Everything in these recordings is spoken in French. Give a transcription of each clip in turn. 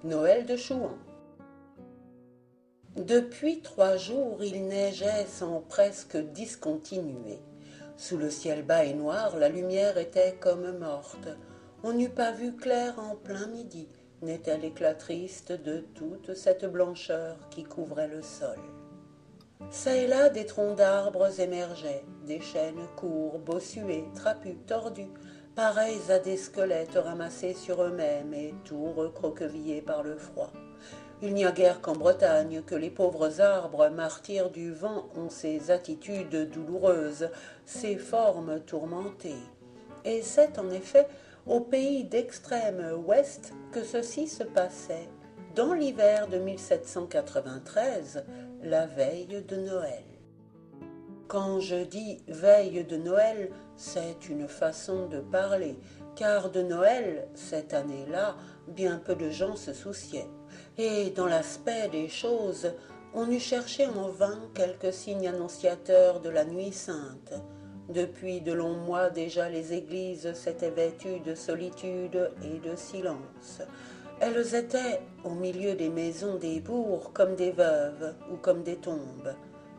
Noël de Chouan. Depuis 3 jours, il neigeait sans presque discontinuer. Sous le ciel bas et noir, la lumière était comme morte. On n'eût pas vu clair en plein midi, n'était l'éclat triste de toute cette blancheur qui couvrait le sol. Çà et là, des troncs d'arbres émergeaient, des chênes courts, bossués, trapus, tordus, pareils à des squelettes ramassés sur eux-mêmes et tout recroquevillés par le froid. Il n'y a guère qu'en Bretagne que les pauvres arbres, martyrs du vent, ont ces attitudes douloureuses, ces formes tourmentées. Et c'est en effet au pays d'extrême ouest que ceci se passait, dans l'hiver de 1793, la veille de Noël. Quand je dis veille de Noël, c'est une façon de parler, car de Noël, cette année-là, bien peu de gens se souciaient. Et dans l'aspect des choses, on eût cherché en vain quelques signes annonciateurs de la nuit sainte. Depuis de longs mois déjà les églises s'étaient vêtues de solitude et de silence. Elles étaient, au milieu des maisons des bourgs, comme des veuves ou comme des tombes.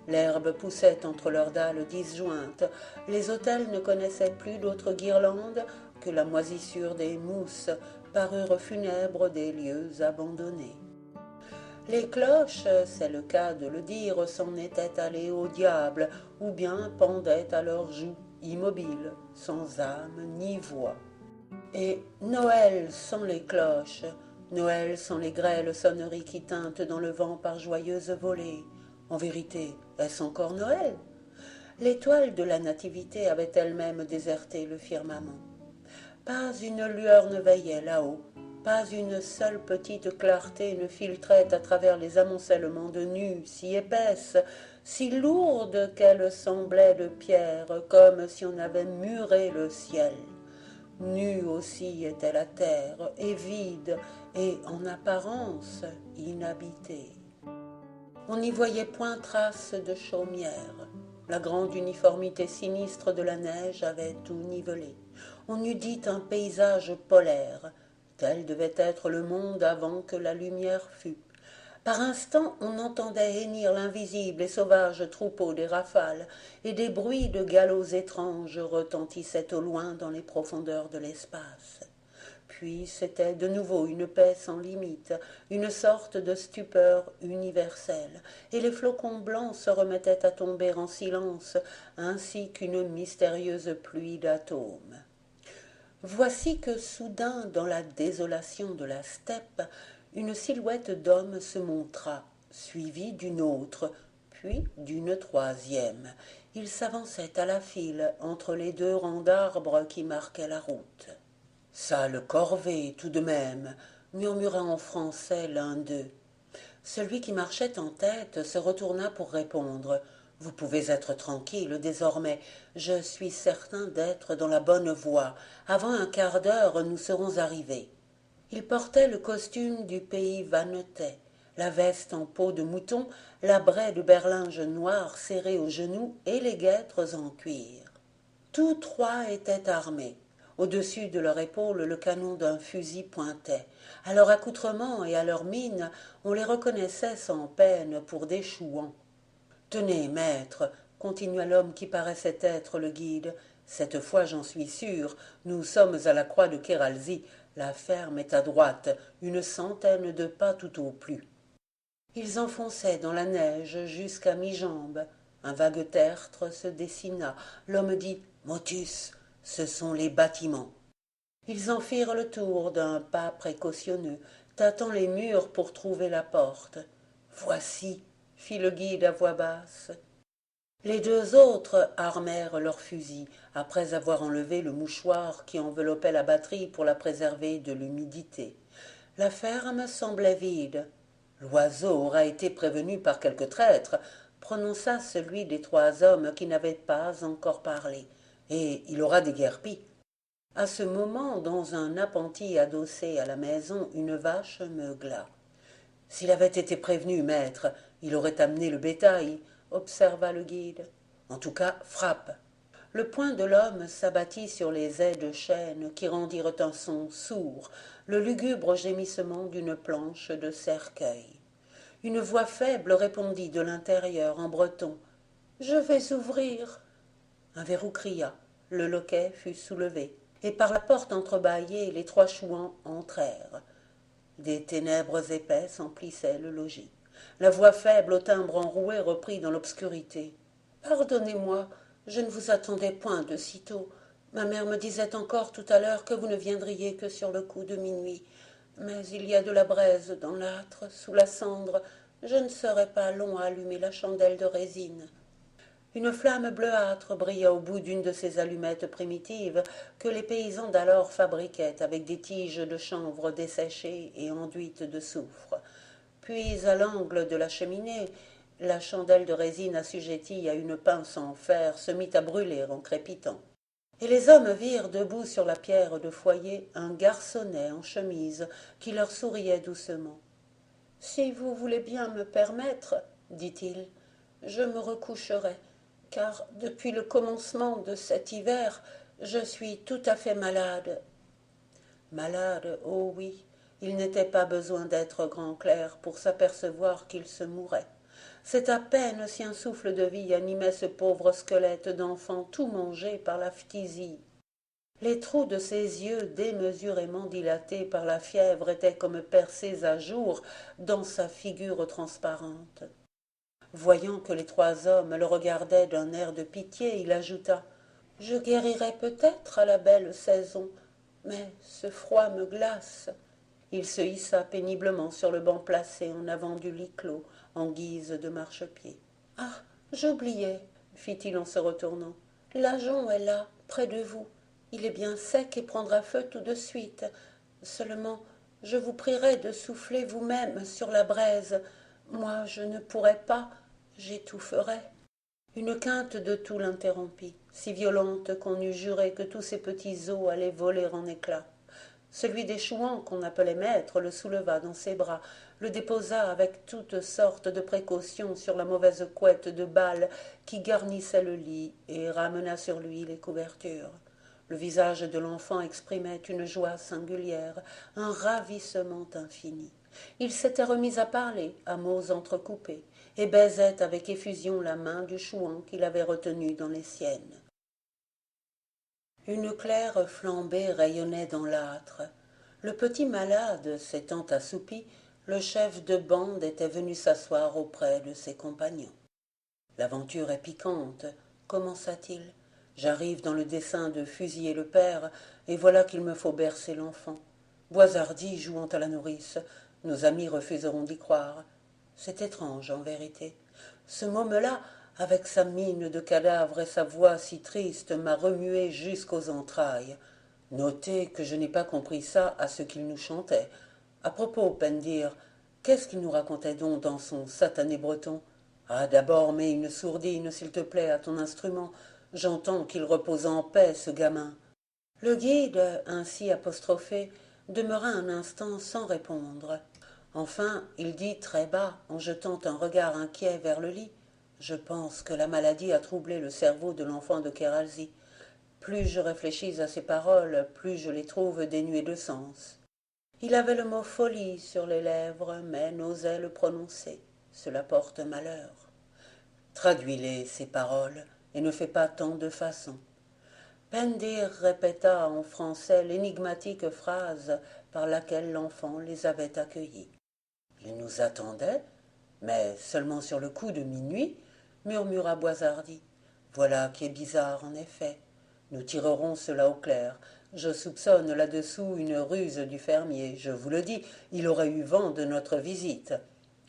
L'herbe poussait entre leurs dalles disjointes. Les autels ne connaissaient plus d'autre guirlande que la moisissure des mousses, parures funèbres des lieux abandonnés. Les cloches, c'est le cas de le dire, s'en étaient allées au diable, ou bien pendaient à leurs joues, immobiles, sans âme ni voix. Et Noël sans les cloches, Noël sans les grêles sonneries qui tintent dans le vent par joyeuses volées. En vérité, est-ce encore Noël? L'étoile de la Nativité avait elle-même déserté le firmament. Pas une lueur ne veillait là-haut, pas une seule petite clarté ne filtrait à travers les amoncellements de nues si épaisses, si lourdes qu'elles semblaient de pierre, comme si on avait muré le ciel. Nue aussi était la terre, et vide, et en apparence inhabitée. On n'y voyait point trace de chaumière. La grande uniformité sinistre de la neige avait tout nivelé. On eût dit un paysage polaire. Tel devait être le monde avant que la lumière fût. Par instants, on entendait hennir l'invisible et sauvage troupeau des rafales, et des bruits de galops étranges retentissaient au loin dans les profondeurs de l'espace. Puis c'était de nouveau une paix sans limite, une sorte de stupeur universelle, et les flocons blancs se remettaient à tomber en silence, ainsi qu'une mystérieuse pluie d'atomes. Voici que soudain, dans la désolation de la steppe, une silhouette d'homme se montra, suivie d'une autre, puis d'une troisième. Il s'avançait à la file entre les deux rangs d'arbres qui marquaient la route. Sale corvée, tout de même, murmura en français l'un d'eux. Celui qui marchait en tête se retourna pour répondre. Vous pouvez être tranquille désormais, je suis certain d'être dans la bonne voie. Avant un quart d'heure, nous serons arrivés. Il portait le costume du pays vannetais, la veste en peau de mouton, la braie de berlinge noire serrée aux genoux et les guêtres en cuir. Tous trois étaient armés. Au-dessus de leur épaule, le canon d'un fusil pointait. À leur accoutrement et à leur mine, on les reconnaissait sans peine pour des chouans. Tenez, maître, continua l'homme qui paraissait être le guide, cette fois j'en suis sûr, nous sommes à la croix de Kéralzy, la ferme est à droite, une centaine de pas tout au plus. Ils enfonçaient dans la neige jusqu'à mi-jambe. Un vague tertre se dessina. L'homme dit « Motus, ce sont les bâtiments ». Ils en firent le tour d'un pas précautionneux, tâtant les murs pour trouver la porte. « Voici », fit le guide à voix basse. Les deux autres armèrent leurs fusils, après avoir enlevé le mouchoir qui enveloppait la batterie pour la préserver de l'humidité. La ferme semblait vide. L'oiseau aura été prévenu par quelque traître, prononça celui des trois hommes qui n'avaient pas encore parlé, et il aura déguerpi. À ce moment, dans un appentis adossé à la maison, une vache meugla. S'il avait été prévenu, maître, il aurait amené le bétail, observa le guide. En tout cas, frappe. Le poing de l'homme s'abattit sur les ais de chêne qui rendirent un son sourd, le lugubre gémissement d'une planche de cercueil. Une voix faible répondit de l'intérieur en breton. « Je vais ouvrir. » Un verrou cria, le loquet fut soulevé, et par la porte entrebâillée les trois chouans entrèrent. Des ténèbres épaisses emplissaient le logis. La voix faible au timbre enroué reprit dans l'obscurité. « Pardonnez-moi, je ne vous attendais point de sitôt. Ma mère me disait encore tout à l'heure que vous ne viendriez que sur le coup de minuit. Mais il y a de la braise dans l'âtre, sous la cendre. Je ne serai pas long à allumer la chandelle de résine. » Une flamme bleuâtre brilla au bout d'une de ces allumettes primitives que les paysans d'alors fabriquaient avec des tiges de chanvre desséchées et enduites de soufre. Puis, à l'angle de la cheminée, la chandelle de résine assujettie à une pince en fer se mit à brûler en crépitant. Et les hommes virent debout sur la pierre de foyer un garçonnet en chemise qui leur souriait doucement. « Si vous voulez bien me permettre, dit-il, je me recoucherai, car depuis le commencement de cet hiver, je suis tout à fait malade. » Malade, oh oui, il n'était pas besoin d'être grand clerc pour s'apercevoir qu'il se mourait. C'est à peine si un souffle de vie animait ce pauvre squelette d'enfant tout mangé par la phtisie. Les trous de ses yeux démesurément dilatés par la fièvre étaient comme percés à jour dans sa figure transparente. Voyant que les trois hommes le regardaient d'un air de pitié, il ajouta « Je guérirai peut-être à la belle saison, mais ce froid me glace. » Il se hissa péniblement sur le banc placé en avant du lit clos, en guise de marchepied. « Ah, j'oubliais, fit-il en se retournant. « L'ajonc est là, près de vous. Il est bien sec et prendra feu tout de suite. Seulement, je vous prierai de souffler vous-même sur la braise. Moi, je ne pourrais pas, j'étoufferais. » Une quinte de toux l'interrompit, si violente qu'on eût juré que tous ses petits os allaient voler en éclats. Celui des chouans qu'on appelait maître le souleva dans ses bras, le déposa avec toutes sortes de précautions sur la mauvaise couette de balle qui garnissait le lit et ramena sur lui les couvertures. Le visage de l'enfant exprimait une joie singulière, un ravissement infini. Il s'était remis à parler, à mots entrecoupés, et baisait avec effusion la main du chouan qu'il avait retenu dans les siennes. Une claire flambée rayonnait dans l'âtre. Le petit malade s'étant assoupi, le chef de bande était venu s'asseoir auprès de ses compagnons. « L'aventure est piquante, commença-t-il. J'arrive dans le dessein de fusiller le père, et voilà qu'il me faut bercer l'enfant. Boishardy jouant à la nourrice, nos amis refuseront d'y croire. C'est étrange, en vérité. Ce môme-là, avec sa mine de cadavre et sa voix si triste, m'a remué jusqu'aux entrailles. Notez que je n'ai pas compris ça à ce qu'il nous chantait. À propos, Pendir, qu'est-ce qu'il nous racontait donc dans son satané breton? Ah, d'abord, mets une sourdine, s'il te plaît, à ton instrument. J'entends qu'il repose en paix, ce gamin. » Le guide, ainsi apostrophé, demeura un instant sans répondre. Enfin, il dit très bas, en jetant un regard inquiet vers le lit, « Je pense que la maladie a troublé le cerveau de l'enfant de Kéralzy. Plus je réfléchis à ces paroles, plus je les trouve dénuées de sens. » Il avait le mot folie sur les lèvres, mais n'osait le prononcer. Cela porte malheur. Traduis-les, ces paroles, et ne fais pas tant de façons. Pendir répéta en français l'énigmatique phrase par laquelle l'enfant les avait accueillis. « Il nous attendait, mais seulement sur le coup de minuit, » murmura Boishardy. « Voilà qui est bizarre, en effet. Nous tirerons cela au clair. Je soupçonne là-dessous une ruse du fermier. Je vous le dis, il aurait eu vent de notre visite.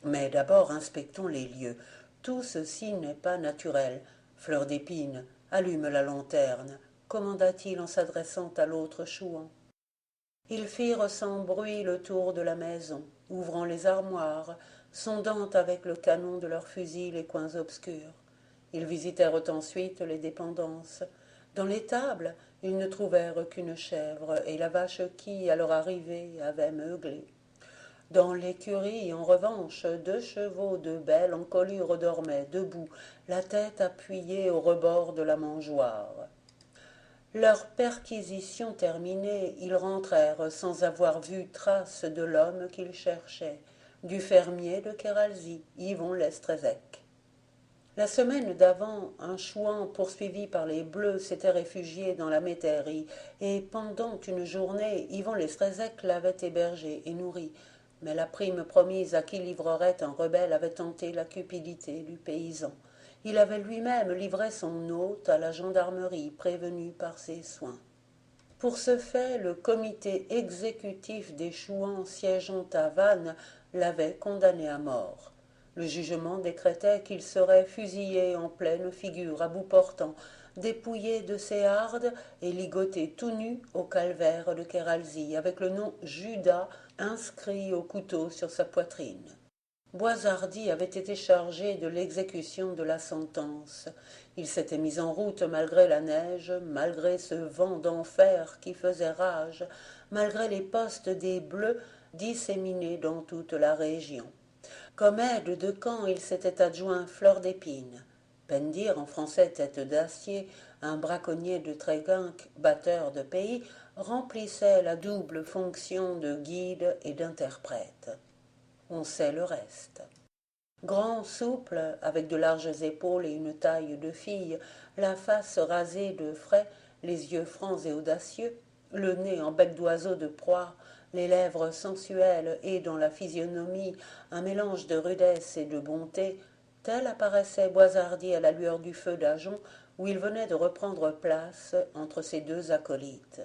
Mais d'abord inspectons les lieux. Tout ceci n'est pas naturel. Fleur d'épine, allume la lanterne, » commanda-t-il en s'adressant à l'autre chouan. Ils firent sans bruit le tour de la maison, ouvrant les armoires, sondant avec le canon de leurs fusils les coins obscurs. Ils visitèrent ensuite les dépendances. Dans l'étable, ils ne trouvèrent qu'une chèvre et la vache qui, à leur arrivée, avait meuglé. Dans l'écurie, en revanche, 2 chevaux de belle encolure dormaient debout, la tête appuyée au rebord de la mangeoire. Leur perquisition terminée, ils rentrèrent sans avoir vu trace de l'homme qu'ils cherchaient, du fermier de Kéralzy, Yvon Lestrezec. La semaine d'avant, un chouan poursuivi par les Bleus s'était réfugié dans la métairie, et pendant une journée, Yvon Lestrezec l'avait hébergé et nourri. Mais la prime promise à qui livrerait un rebelle avait tenté la cupidité du paysan. Il avait lui-même livré son hôte à la gendarmerie, prévenu par ses soins. Pour ce fait, le comité exécutif des chouans siégeant à Vannes l'avait condamné à mort. Le jugement décrétait qu'il serait fusillé en pleine figure, à bout portant, dépouillé de ses hardes et ligoté tout nu au calvaire de Kéralzy, avec le nom Judas inscrit au couteau sur sa poitrine. Boishardy avait été chargé de l'exécution de la sentence. Il s'était mis en route malgré la neige, malgré ce vent d'enfer qui faisait rage, malgré les postes des Bleus disséminés dans toute la région. Comme aide de camp, il s'était adjoint Fleur d'Épine. Pendir, en français tête d'acier, un braconnier de Tréguinque, batteur de pays, remplissait la double fonction de guide et d'interprète. On sait le reste. Grand, souple, avec de larges épaules et une taille de fille, la face rasée de frais, les yeux francs et audacieux, le nez en bec d'oiseau de proie, les lèvres sensuelles et dans la physionomie un mélange de rudesse et de bonté, tel apparaissait Boishardy à la lueur du feu d'Ajon, où il venait de reprendre place entre ses 2 acolytes.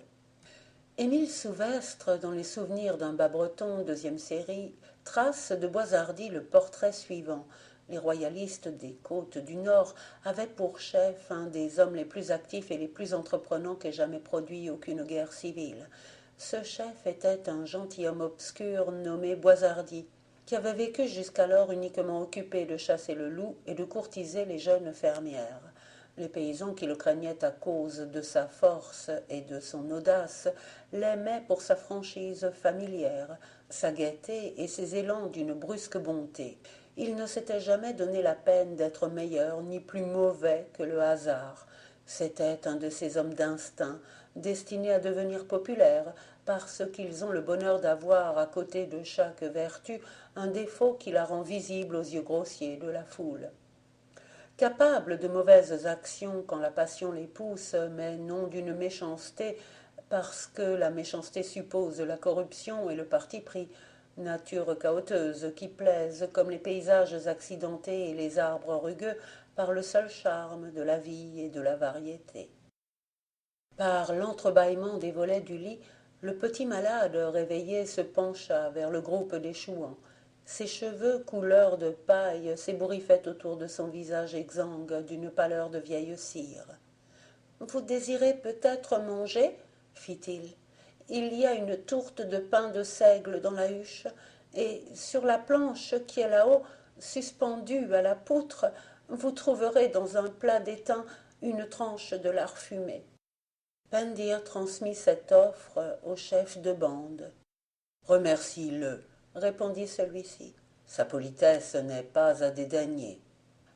Émile Souvestre, dans les souvenirs d'un bas breton, 2e série, trace de Boishardy le portrait suivant. Les royalistes des côtes du Nord avaient pour chef un des hommes les plus actifs et les plus entreprenants qu'ait jamais produit aucune guerre civile. Ce chef était un gentilhomme obscur nommé Boishardy, qui avait vécu jusqu'alors uniquement occupé de chasser le loup et de courtiser les jeunes fermières. Les paysans qui le craignaient à cause de sa force et de son audace l'aimaient pour sa franchise familière, sa gaieté et ses élans d'une brusque bonté. Il ne s'était jamais donné la peine d'être meilleur ni plus mauvais que le hasard. C'était un de ces hommes d'instinct, destinés à devenir populaires, parce qu'ils ont le bonheur d'avoir, à côté de chaque vertu, un défaut qui la rend visible aux yeux grossiers de la foule. Capables de mauvaises actions quand la passion les pousse, mais non d'une méchanceté, parce que la méchanceté suppose la corruption et le parti pris, nature cahoteuse qui plaise comme les paysages accidentés et les arbres rugueux par le seul charme de la vie et de la variété. Par l'entrebâillement des volets du lit, le petit malade réveillé se pencha vers le groupe des chouans. Ses cheveux couleur de paille s'ébouriffaient autour de son visage exsangue d'une pâleur de vieille cire. « Vous désirez peut-être manger ?» fit-il. « Il y a une tourte de pain de seigle dans la huche, et sur la planche qui est là-haut, suspendue à la poutre, vous trouverez dans un plat d'étain une tranche de lard fumé. » Pendir transmit cette offre au chef de bande. « Remercie-le, » répondit celui-ci. « Sa politesse n'est pas à dédaigner. »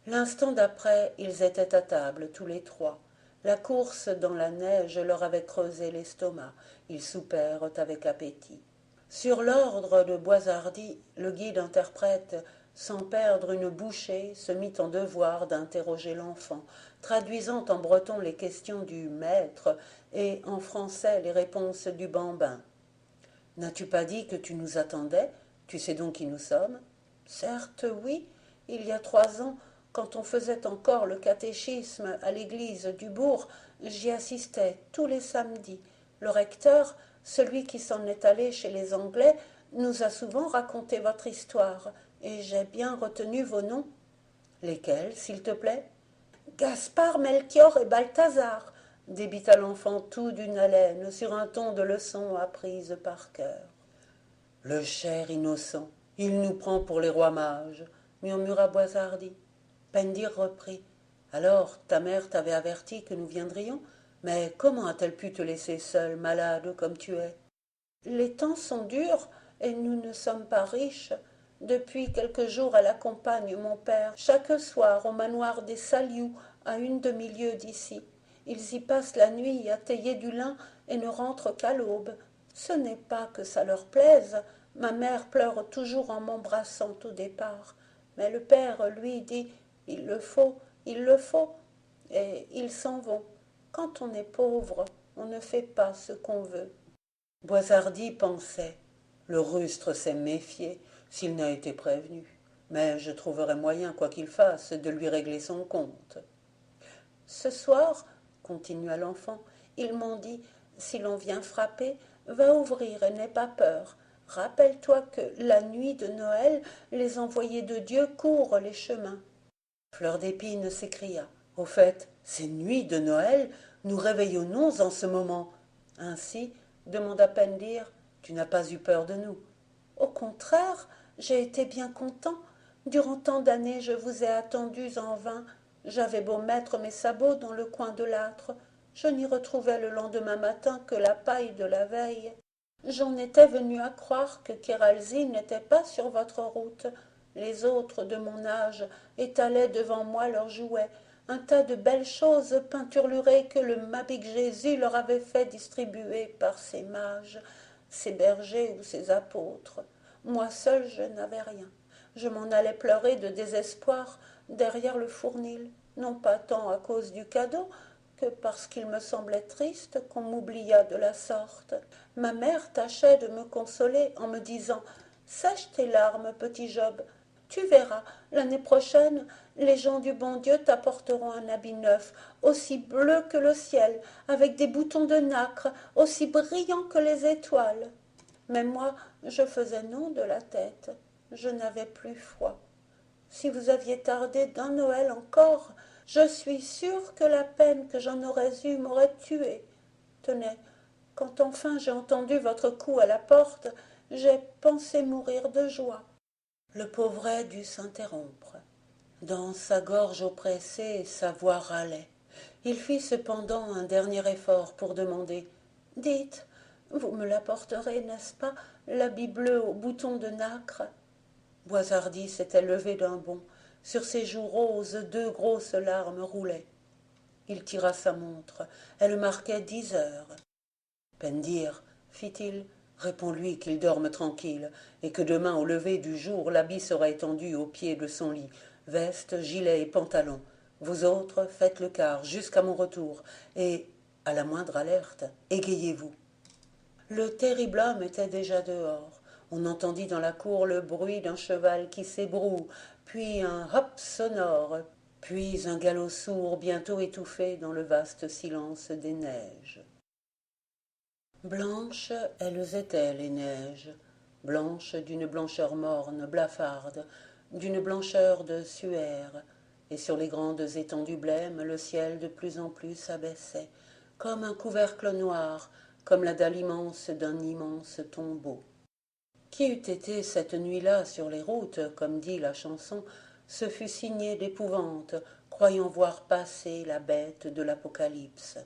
L'instant d'après, ils étaient à table, tous les 3. La course dans la neige leur avait creusé l'estomac. Ils soupèrent avec appétit. Sur l'ordre de Boishardy, le guide interprète, sans perdre une bouchée, se mit en devoir d'interroger l'enfant, traduisant en breton les questions du maître et en français les réponses du bambin. « N'as-tu pas dit que tu nous attendais? Tu sais donc qui nous sommes? »« Certes, oui. Il y a 3 ans, quand on faisait encore le catéchisme à l'église du bourg, j'y assistais tous les samedis. Le recteur, celui qui s'en est allé chez les Anglais, nous a souvent raconté votre histoire, et j'ai bien retenu vos noms. »« Lesquels, s'il te plaît ?»« Gaspard, Melchior et Balthazar, » débita l'enfant tout d'une haleine sur un ton de leçon apprise par cœur. « Le cher innocent, il nous prend pour les rois mages, » murmura Boishardy. Pendir reprit. « Alors, ta mère t'avait averti que nous viendrions, mais comment a-t-elle pu te laisser seule, malade comme tu es ? » « Les temps sont durs, et nous ne sommes pas riches. Depuis quelques jours, elle accompagne mon père chaque soir au manoir des Saliou, à une demi-lieue d'ici. Ils y passent la nuit à tailler du lin et ne rentrent qu'à l'aube. Ce n'est pas que ça leur plaise. Ma mère pleure toujours en m'embrassant au départ. Mais le père, lui, dit il le faut, et ils s'en vont. Quand on est pauvre, on ne fait pas ce qu'on veut. Boishardy pensait le rustre s'est méfié s'il n'a été prévenu, mais je trouverai moyen, quoi qu'il fasse, de lui régler son compte. Ce soir, continua l'enfant, ils m'ont dit si l'on vient frapper, va ouvrir et n'aie pas peur. Rappelle-toi que la nuit de Noël, les envoyés de Dieu courent les chemins. Fleur d'Épine s'écria. Au fait, c'est nuit de Noël, nous réveillons-nous en ce moment. Ainsi, demanda Pendir, tu n'as pas eu peur de nous. Au contraire, j'ai été bien content. Durant tant d'années, je vous ai attendus en vain. J'avais beau mettre mes sabots dans le coin de l'âtre, je n'y retrouvais le lendemain matin que la paille de la veille. J'en étais venu à croire que Kéralzy n'était pas sur votre route. Les autres de mon âge étalaient devant moi leurs jouets, un tas de belles choses peinturlurées que le Mabig Jésus leur avait fait distribuer par ses mages, ses bergers ou ses apôtres. Moi seul je n'avais rien. Je m'en allais pleurer de désespoir derrière le fournil, non pas tant à cause du cadeau que parce qu'il me semblait triste qu'on m'oubliât de la sorte. Ma mère tâchait de me consoler en me disant « Sèche tes larmes, petit Job, tu verras, l'année prochaine, les gens du bon Dieu t'apporteront un habit neuf, aussi bleu que le ciel, avec des boutons de nacre, aussi brillants que les étoiles. » Mais moi, je faisais non de la tête. Je n'avais plus foi. Si vous aviez tardé d'un Noël encore, je suis sûre que la peine que j'en aurais eue m'aurait tuée. Tenez, quand enfin j'ai entendu votre coup à la porte, j'ai pensé mourir de joie. Le pauvret dut s'interrompre. Dans sa gorge oppressée, sa voix râlait. Il fit cependant un dernier effort pour demander « Dites, vous me l'apporterez, n'est-ce pas, l'habit bleu aux boutons de nacre ?» Boishardy s'était levé d'un bond. Sur ses joues roses, deux grosses larmes roulaient. Il tira sa montre. Elle marquait 10 heures. « Pendir, fit-il, réponds-lui qu'il dorme tranquille, et que demain au lever du jour l'habit sera étendu au pied de son lit, veste, gilet et pantalon. Vous autres, faites le quart jusqu'à mon retour, et, à la moindre alerte, égayez-vous. » Le terrible homme était déjà dehors. On entendit dans la cour le bruit d'un cheval qui s'ébroue, puis un hop sonore, puis un galop sourd bientôt étouffé dans le vaste silence des neiges. Blanches elles étaient les neiges, blanches d'une blancheur morne, blafarde, d'une blancheur de suaire, et sur les grandes étendues blêmes le ciel de plus en plus s'abaissait, comme un couvercle noir, comme la dalle immense d'un immense tombeau. Qui eût été cette nuit-là sur les routes, comme dit la chanson, se fût signé d'épouvante, croyant voir passer la bête de l'Apocalypse.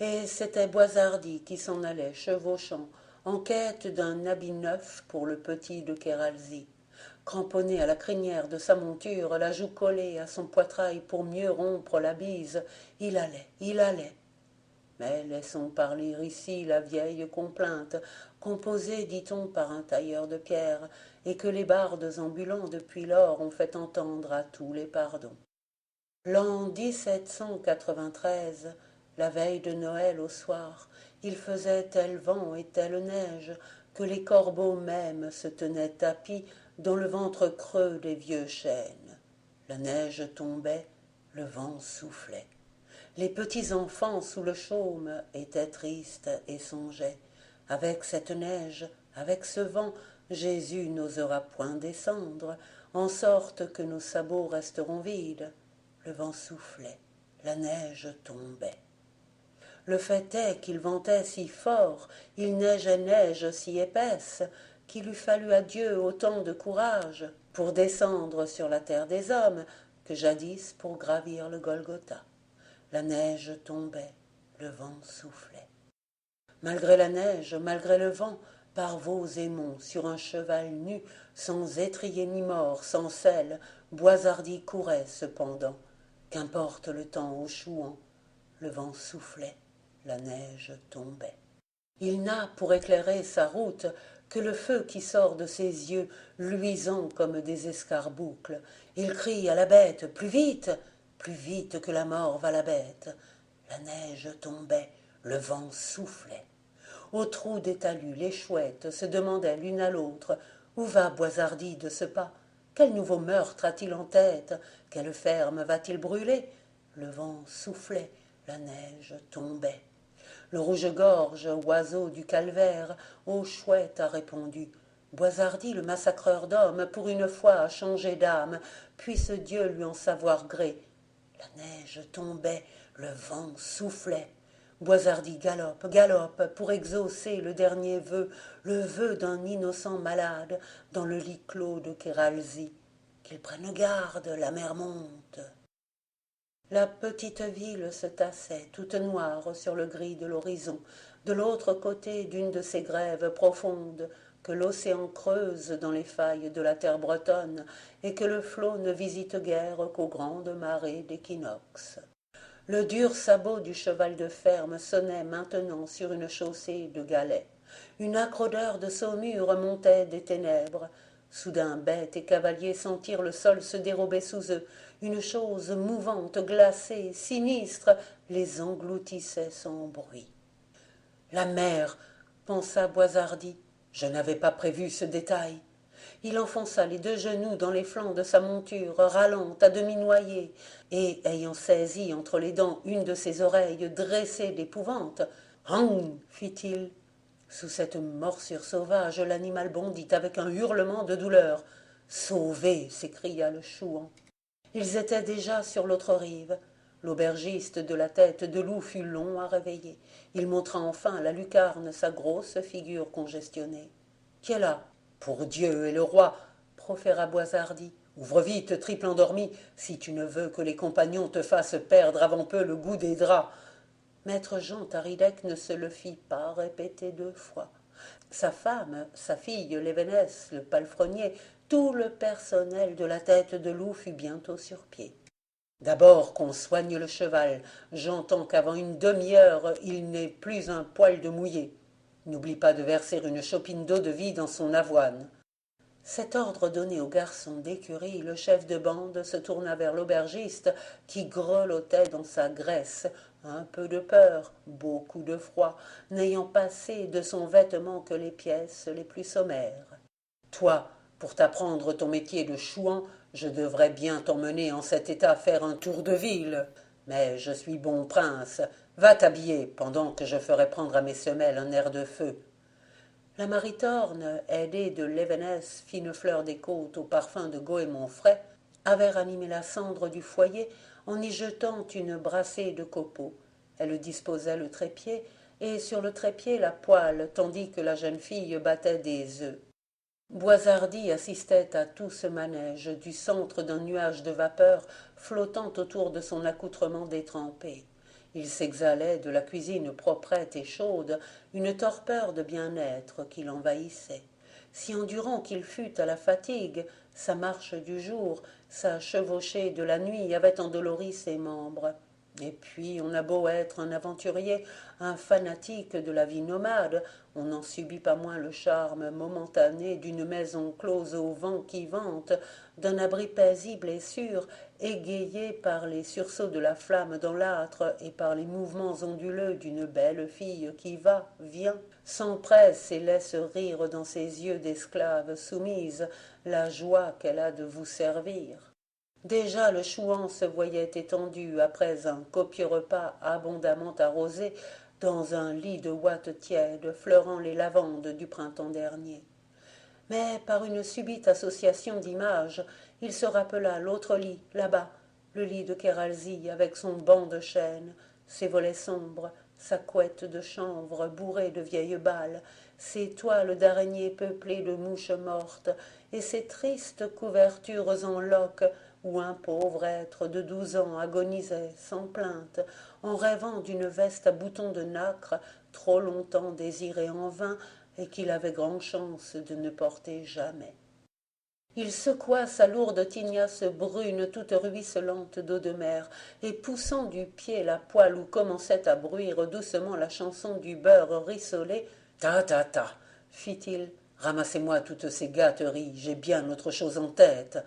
Et c'était Boishardy qui s'en allait chevauchant, en quête d'un habit neuf pour le petit de Kéralzy. Cramponné à la crinière de sa monture, la joue collée à son poitrail pour mieux rompre la bise, il allait. Mais laissons parler ici la vieille complainte, composée, dit-on, par un tailleur de pierre, et que les bardes ambulants depuis lors ont fait entendre à tous les pardons. L'an 1793, la veille de Noël au soir, il faisait tel vent et telle neige que les corbeaux même se tenaient tapis dans le ventre creux des vieux chênes. La neige tombait, le vent soufflait. Les petits enfants sous le chaume étaient tristes et songeaient. Avec cette neige, avec ce vent, Jésus n'osera point descendre, en sorte que nos sabots resteront vides. Le vent soufflait, la neige tombait. Le fait est qu'il ventait si fort, il neigeait neige si épaisse, qu'il eût fallu à Dieu autant de courage pour descendre sur la terre des hommes que jadis pour gravir le Golgotha. La neige tombait, le vent soufflait. Malgré la neige, malgré le vent, par vaux et monts, sur un cheval nu, sans étrier ni mort, sans selle, Boishardy courait cependant. Qu'importe le temps au chouan, le vent soufflait, la neige tombait. Il n'a pour éclairer sa route que le feu qui sort de ses yeux, luisants comme des escarboucles. Il crie à la bête, plus vite que la mort va la bête. La neige tombait, le vent soufflait. Au trou des talus, les chouettes se demandaient l'une à l'autre où va Boishardy de ce pas. Quel nouveau meurtre a-t-il en tête? Quelle ferme va-t-il brûler? Le vent soufflait, la neige tombait. Le rouge-gorge, oiseau du calvaire, aux chouettes a répondu. Boishardy, le massacreur d'hommes, pour une fois a changé d'âme, puisse Dieu lui en savoir gré. La neige tombait, le vent soufflait. Boishardy galope, pour exaucer le dernier vœu, le vœu d'un innocent malade, dans le lit clos de Kéralzy. Qu'il prenne garde, la mer monte. La petite ville se tassait, toute noire sur le gris de l'horizon, de l'autre côté d'une de ces grèves profondes que l'océan creuse dans les failles de la terre bretonne et que le flot ne visite guère qu'aux grandes marées d'équinoxe. Le dur sabot du cheval de ferme sonnait maintenant sur une chaussée de galets. Une âcre odeur de saumure montait des ténèbres. Soudain, bêtes et cavaliers sentirent le sol se dérober sous eux. Une chose mouvante, glacée, sinistre, les engloutissait sans bruit. La mer, pensa Boishardy. Je n'avais pas prévu ce détail. Il enfonça les deux genoux dans les flancs de sa monture, râlant, à demi noyé, et, ayant saisi entre les dents une de ses oreilles dressée d'épouvante, « Hang !» fit-il. Sous cette morsure sauvage, l'animal bondit avec un hurlement de douleur. « Sauvé !» s'écria le chouan. Ils étaient déjà sur l'autre rive. L'aubergiste de la tête de loup fut long à réveiller. Il montra enfin à la lucarne sa grosse figure congestionnée. « Qui est là ? Pour Dieu et le roi !» proféra Boishardy. « Ouvre vite, triple endormi, si tu ne veux que les compagnons te fassent perdre avant peu le goût des draps. » Maître Jean Taridec ne se le fit pas répéter 2 fois. Sa femme, sa fille, l'événesse, le palefrenier, tout le personnel de la tête de loup fut bientôt sur pied. D'abord qu'on soigne le cheval. J'entends qu'avant une demi-heure, il n'est plus un poil de mouillé. N'oublie pas de verser une chopine d'eau de vie dans son avoine. Cet ordre donné au garçon d'écurie, le chef de bande se tourna vers l'aubergiste qui grelottait dans sa graisse, un peu de peur, beaucoup de froid, n'ayant passé de son vêtement que les pièces les plus sommaires. « Toi, pour t'apprendre ton métier de chouan, je devrais bien t'emmener en cet état faire un tour de ville. Mais je suis bon prince, va t'habiller pendant que je ferai prendre à mes semelles un air de feu. » La Maritorne, aidée de l'événesse fine fleur des côtes au parfum de goémon frais, avait ranimé la cendre du foyer en y jetant une brassée de copeaux. Elle disposait le trépied, et sur le trépied la poêle, tandis que la jeune fille battait des œufs. Boishardy assistait à tout ce manège du centre d'un nuage de vapeur flottant autour de son accoutrement détrempé. Il s'exhalait de la cuisine proprette et chaude une torpeur de bien-être qui l'envahissait. Si endurant qu'il fût à la fatigue, sa marche du jour, sa chevauchée de la nuit avaient endolori ses membres. Et puis on a beau être un aventurier, un fanatique de la vie nomade, on n'en subit pas moins le charme momentané d'une maison close au vent qui vente, d'un abri paisible et sûr, égayé par les sursauts de la flamme dans l'âtre et par les mouvements onduleux d'une belle fille qui va, vient, s'empresse et laisse rire dans ses yeux d'esclave soumise la joie qu'elle a de vous servir. Déjà le chouan se voyait étendu après un copieux repas abondamment arrosé dans un lit de ouate tiède fleurant les lavandes du printemps dernier. Mais par une subite association d'images, il se rappela l'autre lit, là-bas, le lit de Kéralzy avec son banc de chêne, ses volets sombres, sa couette de chanvre bourrée de vieilles balles, ses toiles d'araignées peuplées de mouches mortes et ses tristes couvertures en loques où un pauvre être de 12 ans agonisait sans plainte en rêvant d'une veste à boutons de nacre trop longtemps désirée en vain et qu'il avait grande chance de ne porter jamais. Il secoua sa lourde tignasse brune toute ruisselante d'eau de mer, et poussant du pied la poêle où commençait à bruire doucement la chanson du beurre rissolé, « Ta, ta, ta !» fit-il, « ramassez-moi toutes ces gâteries, j'ai bien autre chose en tête. »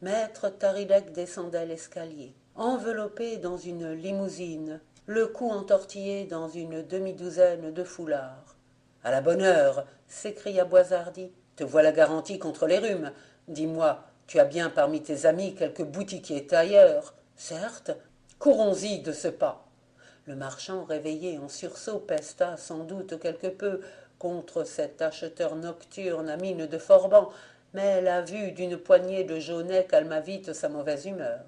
Maître Taridec descendait l'escalier, enveloppé dans une limousine, le cou entortillé dans une demi-douzaine de foulards. « À la bonne heure !» s'écria Boishardy. « Te voilà garanti contre les rhumes. Dis-moi, tu as bien parmi tes amis quelques boutiquiers tailleurs ?»« Certes. » »« Courons-y de ce pas. » Le marchand, réveillé en sursaut, pesta sans doute quelque peu contre cet acheteur nocturne à mine de forban, mais la vue d'une poignée de jaunets calma vite sa mauvaise humeur.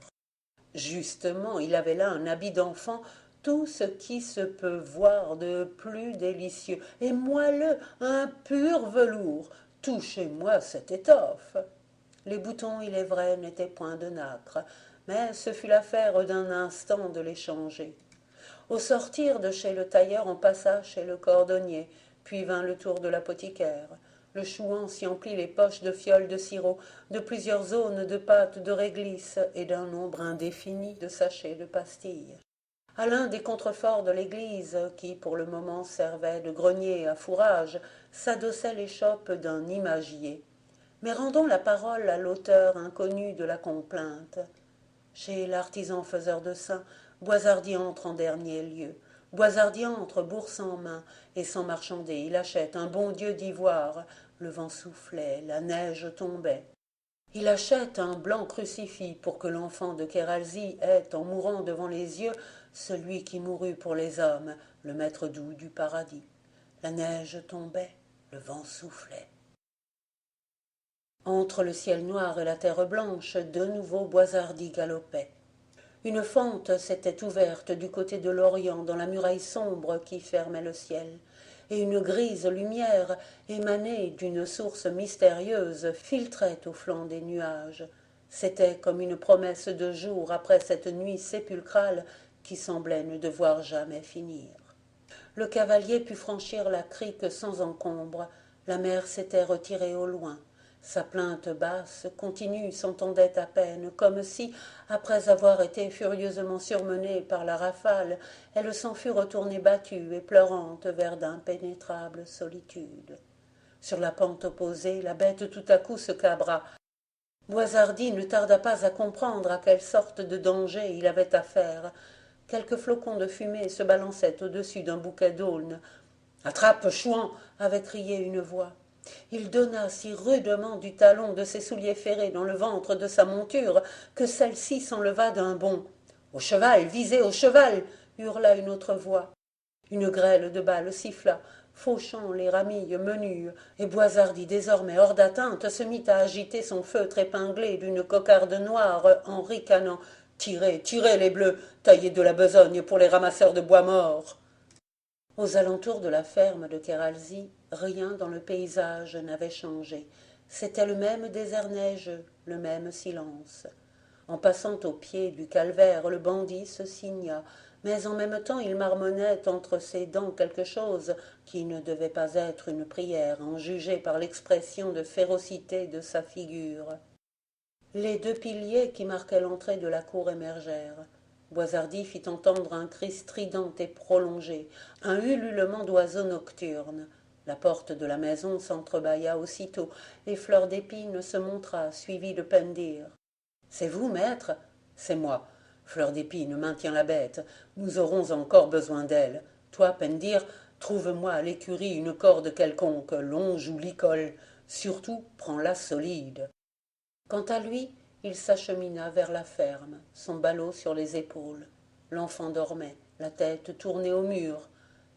Justement, il avait là un habit d'enfant, tout ce qui se peut voir de plus délicieux, et moelleux, un pur velours. Touchez-moi cette étoffe. Les boutons, il est vrai, n'étaient point de nacre, mais ce fut l'affaire d'un instant de les changer. Au sortir de chez le tailleur, on passa chez le cordonnier, puis vint le tour de l'apothicaire. Le chouan s'y emplit les poches de fioles de sirop, de plusieurs zones de pâte de réglisse et d'un nombre indéfini de sachets de pastilles. À l'un des contreforts de l'église, qui pour le moment servait de grenier à fourrage, s'adossait l'échoppe d'un imagier. Mais rendons la parole à l'auteur inconnu de la complainte. Chez l'artisan faiseur de saints, Boishardy entre en dernier lieu. Boishardy entre, bourse en main, et sans marchander, il achète un bon Dieu d'ivoire. Le vent soufflait, la neige tombait. Il achète un blanc crucifix pour que l'enfant de Kéralzy ait, en mourant devant les yeux, celui qui mourut pour les hommes, le maître doux du paradis. La neige tombait, le vent soufflait. Entre le ciel noir et la terre blanche, de nouveau Boishardy galopait. Une fente s'était ouverte du côté de l'Orient dans la muraille sombre qui fermait le ciel, et une grise lumière, émanée d'une source mystérieuse, filtrait au flanc des nuages. C'était comme une promesse de jour après cette nuit sépulcrale qui semblait ne devoir jamais finir. Le cavalier put franchir la crique sans encombre. La mer s'était retirée au loin. Sa plainte basse, continue, s'entendait à peine, comme si, après avoir été furieusement surmenée par la rafale, elle s'en fût retournée battue et pleurante vers d'impénétrables solitudes. Sur la pente opposée, la bête tout à coup se cabra. Boishardy ne tarda pas à comprendre à quelle sorte de danger il avait affaire. Quelques flocons de fumée se balançaient au-dessus d'un bouquet d'aulnes. « Attrape, chouan !» avait crié une voix. Il donna si rudement du talon de ses souliers ferrés dans le ventre de sa monture que celle-ci s'enleva d'un bond. « Au cheval, visez au cheval !» hurla une autre voix. Une grêle de balles siffla, fauchant les ramilles menues, et Boishardy, désormais hors d'atteinte, se mit à agiter son feutre épinglé d'une cocarde noire en ricanant. « Tirez, tirez les bleus, taillez de la besogne pour les ramasseurs de bois morts !» Aux alentours de la ferme de Kéralzy, rien dans le paysage n'avait changé. C'était le même désert neigeux, le même silence. En passant au pied du calvaire, le bandit se signa, mais en même temps il marmonnait entre ses dents quelque chose qui ne devait pas être une prière, en juger par l'expression de férocité de sa figure. Les deux piliers qui marquaient l'entrée de la cour émergèrent. Boishardy fit entendre un cri strident et prolongé, un ululement d'oiseau nocturne. La porte de la maison s'entrebâilla aussitôt, et Fleur d'Épine se montra, suivie de Pendir. « C'est vous, maître ?»« C'est moi. Fleur d'Épine maintient la bête. Nous aurons encore besoin d'elle. Toi, Pendir, trouve-moi à l'écurie une corde quelconque, longe ou licole. Surtout, prends-la solide. » Quant à lui, il s'achemina vers la ferme, son ballot sur les épaules. L'enfant dormait, la tête tournée au mur.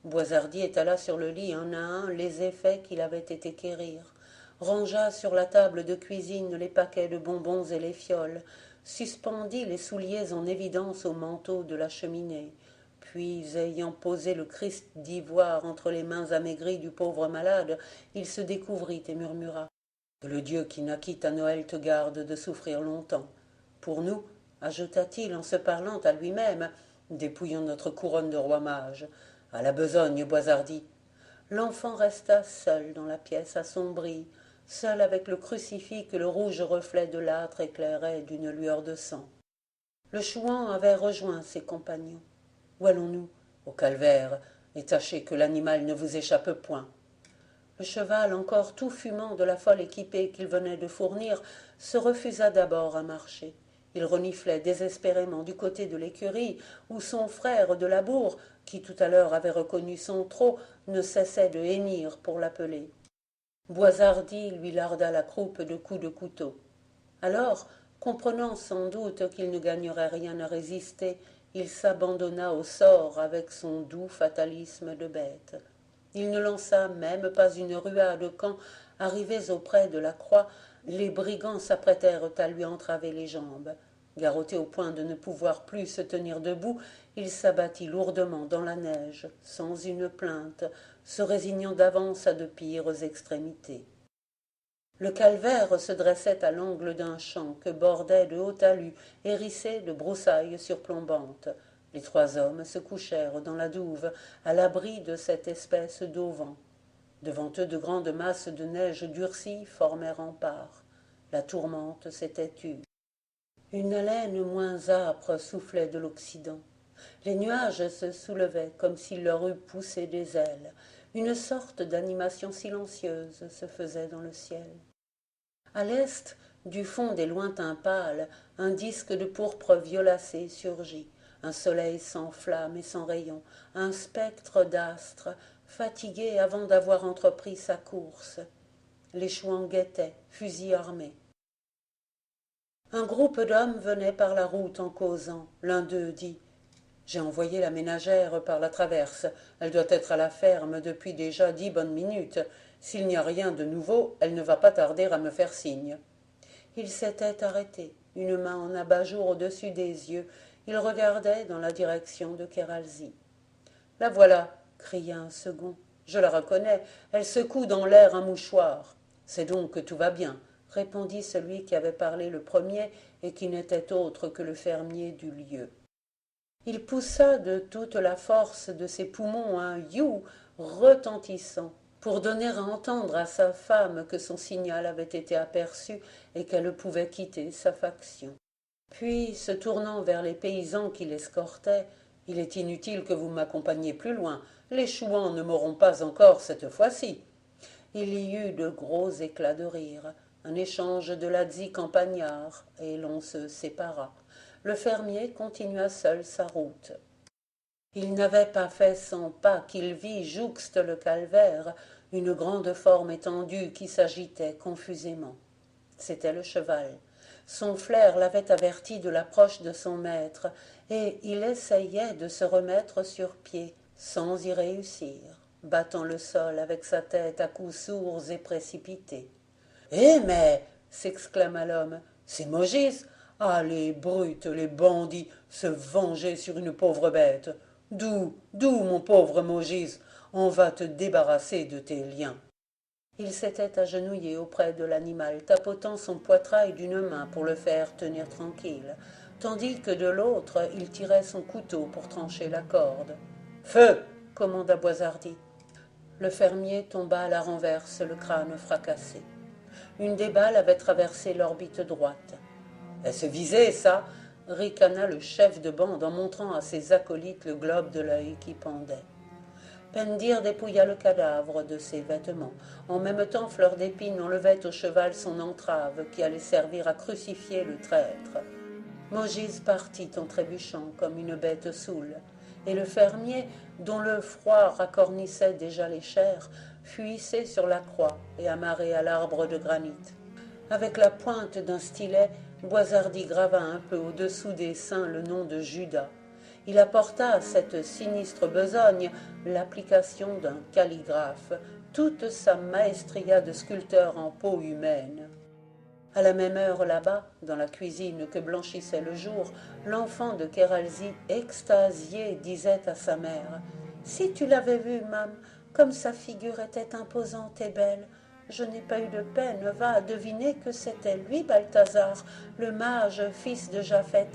Boishardy étala sur le lit un à un les effets qu'il avait été quérir, rangea sur la table de cuisine les paquets de bonbons et les fioles, suspendit les souliers en évidence au manteau de la cheminée, puis, ayant posé le Christ d'ivoire entre les mains amaigries du pauvre malade, il se découvrit et murmura. Que le Dieu qui naquit à Noël te garde de souffrir longtemps. Pour nous, ajouta-t-il en se parlant à lui-même, dépouillons notre couronne de roi mage. À la besogne, Boishardy. L'enfant resta seul dans la pièce assombrie, seul avec le crucifix que le rouge reflet de l'âtre éclairait d'une lueur de sang. Le chouan avait rejoint ses compagnons. « Où allons-nous ?»« Au calvaire, et tâchez que l'animal ne vous échappe point. » Le cheval, encore tout fumant de la folle équipée qu'il venait de fournir, se refusa d'abord à marcher. Il reniflait désespérément du côté de l'écurie, où son frère de Labour, qui tout à l'heure avait reconnu son trot, ne cessait de hennir pour l'appeler. Boishardy lui larda la croupe de coups de couteau. Alors, comprenant sans doute qu'il ne gagnerait rien à résister, il s'abandonna au sort avec son doux fatalisme de bête. Il ne lança même pas une ruade quand, arrivés auprès de la croix, les brigands s'apprêtèrent à lui entraver les jambes. Garrotté au point de ne pouvoir plus se tenir debout, il s'abattit lourdement dans la neige, sans une plainte, se résignant d'avance à de pires extrémités. Le calvaire se dressait à l'angle d'un champ que bordait de hauts talus hérissés de broussailles surplombantes. Les trois hommes se couchèrent dans la douve, à l'abri de cette espèce d'auvent. Devant eux, de grandes masses de neige durcie formaient rempart. La tourmente s'était tue. Une haleine moins âpre soufflait de l'Occident. Les nuages se soulevaient comme s'il leur eût poussé des ailes. Une sorte d'animation silencieuse se faisait dans le ciel. À l'est, du fond des lointains pâles, un disque de pourpre violacé surgit. Un soleil sans flamme et sans rayon, un spectre d'astre, fatigué avant d'avoir entrepris sa course. Les chouans guettaient, fusils armés. Un groupe d'hommes venait par la route en causant. L'un d'eux dit « J'ai envoyé la ménagère par la traverse. Elle doit être à la ferme depuis déjà 10 bonnes minutes. S'il n'y a rien de nouveau, elle ne va pas tarder à me faire signe. » Il s'était arrêté, une main en abat-jour au-dessus des yeux. Il regardait dans la direction de Kéralzy. « La voilà !» cria un second. « Je la reconnais, elle secoue dans l'air un mouchoir. »« C'est donc que tout va bien, » répondit celui qui avait parlé le premier et qui n'était autre que le fermier du lieu. Il poussa de toute la force de ses poumons un « you » retentissant pour donner à entendre à sa femme que son signal avait été aperçu et qu'elle pouvait quitter sa faction. Puis, se tournant vers les paysans qui l'escortaient, « Il est inutile que vous m'accompagniez plus loin, les chouans ne m'auront pas encore cette fois-ci. » Il y eut de gros éclats de rire, un échange de lazzi campagnards, et l'on se sépara. Le fermier continua seul sa route. Il n'avait pas fait 100 pas qu'il vit jouxte le calvaire une grande forme étendue qui s'agitait confusément. C'était le cheval. Son flair l'avait averti de l'approche de son maître, et il essayait de se remettre sur pied, sans y réussir, battant le sol avec sa tête à coups sourds et précipités. « Eh mais !» s'exclama l'homme, « c'est Maugis ! Ah, les brutes, les bandits, se venger sur une pauvre bête. D'où, mon pauvre Maugis, on va te débarrasser de tes liens. » Il s'était agenouillé auprès de l'animal, tapotant son poitrail d'une main pour le faire tenir tranquille, tandis que de l'autre il tirait son couteau pour trancher la corde. « Feu !» commanda Boishardy. Le fermier tomba à la renverse, le crâne fracassé. Une des balles avait traversé l'orbite droite. « Est-ce visé, ça ?» ricana le chef de bande en montrant à ses acolytes le globe de l'œil qui pendait. Pendir dépouilla le cadavre de ses vêtements. En même temps, Fleur d'Épine enlevait au cheval son entrave qui allait servir à crucifier le traître. Maugis partit en trébuchant comme une bête saoule, et le fermier, dont le froid racornissait déjà les chairs, fut hissé sur la croix et amarré à l'arbre de granit. Avec la pointe d'un stylet, Boishardy grava un peu au-dessous des seins le nom de Judas. Il apporta à cette sinistre besogne l'application d'un calligraphe, toute sa maestria de sculpteur en peau humaine. À la même heure là-bas, dans la cuisine que blanchissait le jour, l'enfant de Kéralzy, extasié, disait à sa mère « Si tu l'avais vu, Mam, comme sa figure était imposante et belle, je n'ai pas eu de peine, va deviner que c'était lui, Balthazar, le mage, fils de Japhet.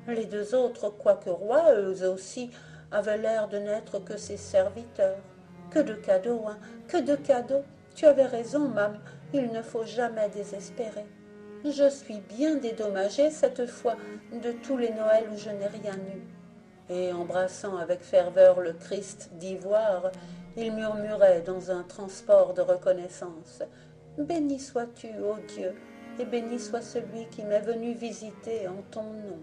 Les deux autres, quoique rois, eux aussi, avaient l'air de n'être que ses serviteurs. Que de cadeaux, hein, que de cadeaux. Tu avais raison, Mam, il ne faut jamais désespérer. Je suis bien dédommagée cette fois de tous les Noëls où je n'ai rien eu. Et embrassant avec ferveur le Christ d'ivoire, il murmurait dans un transport de reconnaissance: Béni sois-tu, ô Dieu, et béni soit celui qui m'est venu visiter en ton nom.